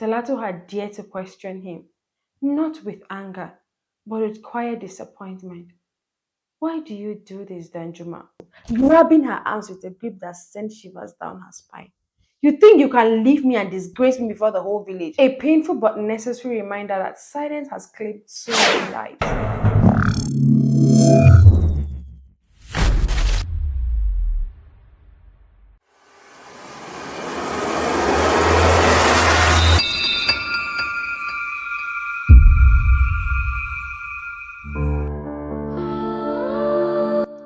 Talatu had dared to question him, not with anger, but with quiet disappointment. Why do you do this, Danjuma? Grabbing her arms with a grip that sent shivers down her spine. You think you can leave me and disgrace me before the whole village? A painful but necessary reminder that silence has claimed so many lives.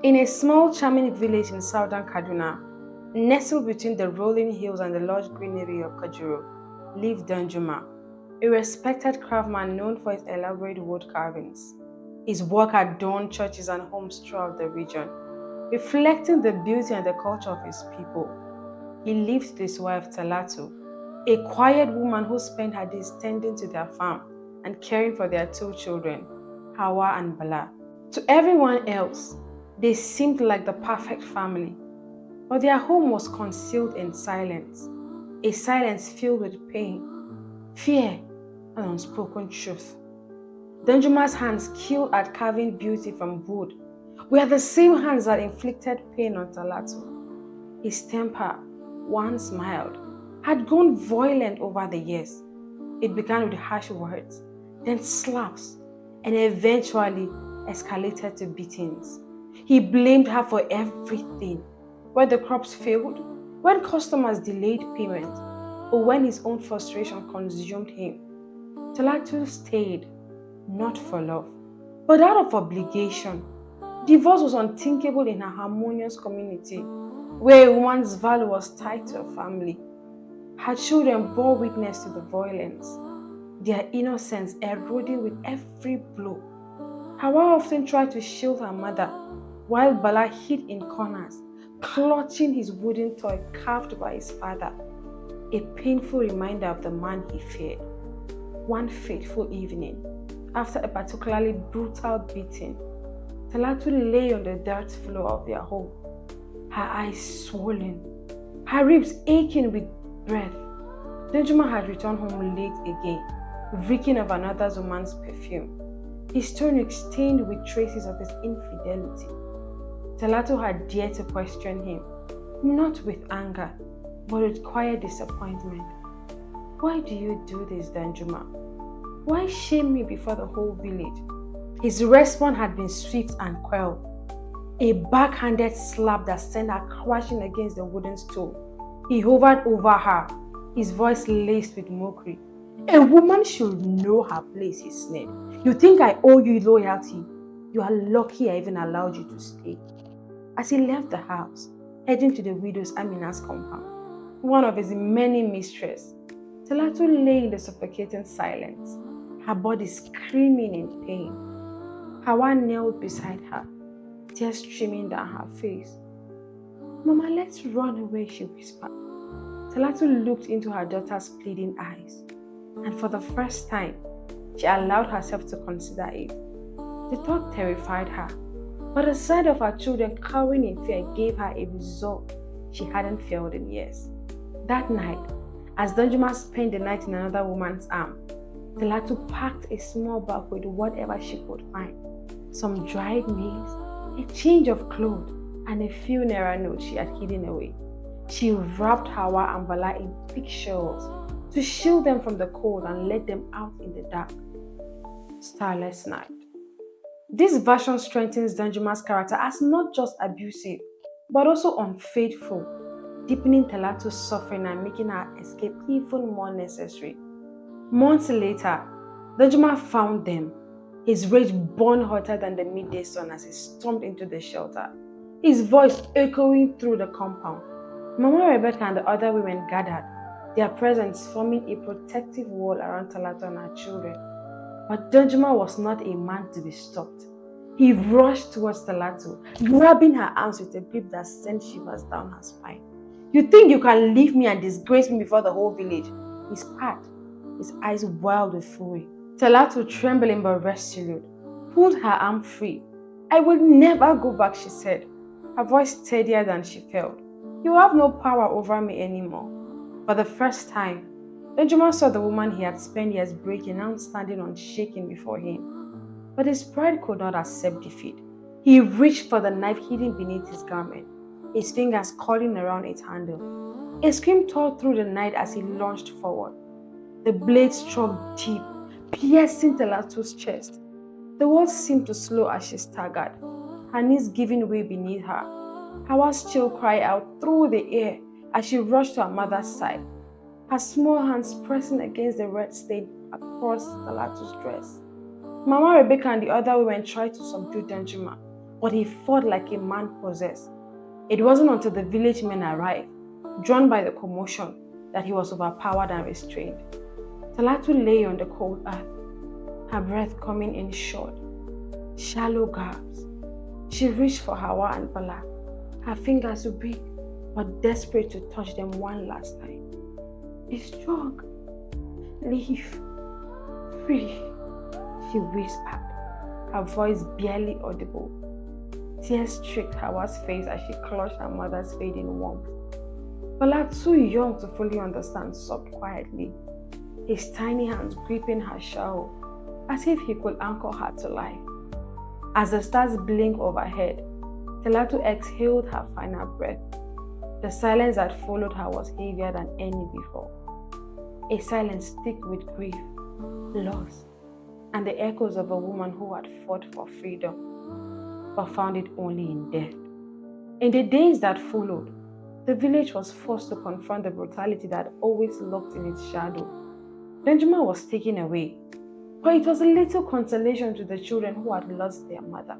In a small, charming village in southern Kaduna, nestled between the rolling hills and the lush greenery of Kajuru, lived Danjuma, a respected craftsman known for his elaborate wood carvings. His work adorned churches and homes throughout the region, reflecting the beauty and the culture of his people. He lived with his wife Talatu, a quiet woman who spent her days tending to their farm and caring for their two children, Hawa and Bala. To everyone else, they seemed like the perfect family, but their home was concealed in silence, a silence filled with pain, fear, and unspoken truth. Danjuma's hands skilled at carving beauty from wood were the same hands that inflicted pain on Talatu. His temper, once mild, had grown violent over the years. It began with harsh words, then slaps, and eventually escalated to beatings. He blamed her for everything, when the crops failed, when customers delayed payment, or when his own frustration consumed him. Talatu stayed, not for love, but out of obligation. Divorce was unthinkable in a harmonious community where a woman's value was tied to a family. Her children bore witness to the violence, their innocence eroding with every blow. Hawa often tried to shield her mother, while Bala hid in corners, clutching his wooden toy carved by his father, a painful reminder of the man he feared. One fateful evening, after a particularly brutal beating, Talatu lay on the dirt floor of their home, her eyes swollen, her ribs aching with breath. Danjuma had returned home late again, reeking of another woman's perfume, his tunic stained with traces of his infidelity. Talatu had dared to question him, not with anger, but with quiet disappointment. Why do you do this, Danjuma? Why shame me before the whole village? His response had been swift and quelled, a backhanded slap that sent her crashing against the wooden stool. He hovered over her, his voice laced with mockery. A woman should know her place, he sneered. You think I owe you loyalty? You are lucky I even allowed you to stay. As he left the house, heading to the widow's Amina's compound, one of his many mistresses, Talatu lay in the suffocating silence, her body screaming in pain. Hawa knelt beside her, tears streaming down her face. Mama, let's run away, she whispered. Talatu looked into her daughter's pleading eyes, and for the first time, she allowed herself to consider it. The thought terrified her, but the sight of her children cowering in fear gave her a resolve she hadn't felt in years. That night, as Danjuma spent the night in another woman's arm, Talatu packed a small bag with whatever she could find. Some dried maize, a change of clothes, and a few naira notes she had hidden away. She wrapped Hawa and Bala in thick shawls to shield them from the cold and let them out in the dark, starless night. This version strengthens Danjuma's character as not just abusive, but also unfaithful, deepening Talatu's suffering and making her escape even more necessary. Months later, Danjuma found them, his rage burned hotter than the midday sun as he stormed into the shelter, his voice echoing through the compound. Mama Rebecca and the other women gathered, their presence forming a protective wall around Talatu and her children. But Danjuma was not a man to be stopped. He rushed towards Talatu, grabbing her arms with a grip that sent shivers down her spine. You think you can leave me and disgrace me before the whole village? He spat, his eyes wild with fury. Talatu, trembling but resolute, pulled her arm free. I will never go back, she said, her voice steadier than she felt. You have no power over me anymore. For the first time, Benjamin saw the woman he had spent years breaking now standing unshaken before him. But his pride could not accept defeat. He reached for the knife hidden beneath his garment, his fingers curling around its handle. A scream tore through the night as he lunged forward. The blade struck deep, piercing Telatu's chest. The world seemed to slow as she staggered, her knees giving way beneath her. Hawa's chill cried out through the air as she rushed to her mother's side, her small hands pressing against the red stain across Telatu's dress. Mama Rebecca and the other women tried to subdue Danjuma, but he fought like a man possessed. It wasn't until the village men arrived, drawn by the commotion, that he was overpowered and restrained. Talatu lay on the cold earth, her breath coming in short, shallow gasps. She reached for Hawa and Bala, her fingers weak but desperate to touch them one last time. Be strong, live, free, she whispered, her voice barely audible. Tears streaked Hawa's face as she clutched her mother's fading warmth. Bala, too young to fully understand, sobbed quietly, his tiny hands gripping her shawl as if he could anchor her to life. As the stars blinked overhead, Telatu exhaled her final breath. The silence that followed her was heavier than any before. A silence thick with grief, loss, and the echoes of a woman who had fought for freedom, but found it only in death. In the days that followed, the village was forced to confront the brutality that always lurked in its shadow. Benjamin was taken away, but it was a little consolation to the children who had lost their mother.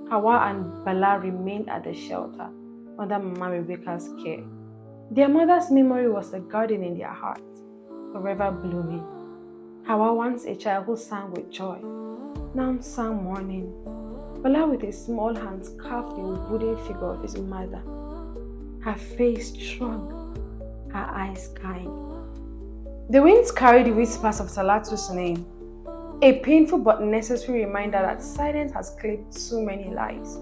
Hawa and Bala remained at the shelter under Mama Rebecca's care. Their mother's memory was a garden in their hearts, forever blooming. Hawa, once a child who sang with joy, now sang mourning. Bala, with his small hands, carved the wooden figure of his mother, her face strong, her eyes kind. The winds carried whispers of Talatu's name, a painful but necessary reminder that silence has claimed so many lives.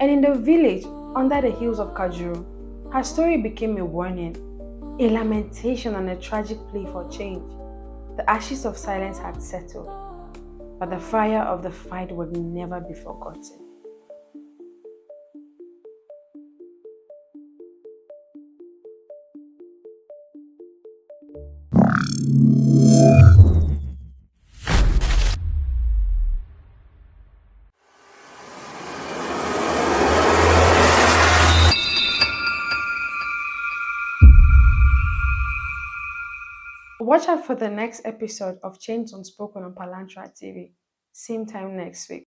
And in the village, under the hills of Kajuru, her story became a warning, a lamentation and a tragic plea for change. The ashes of silence had settled, but the fire of the fight would never be forgotten. Watch out for the next episode of Chains Unspoken on Palantra TV. Same time next week.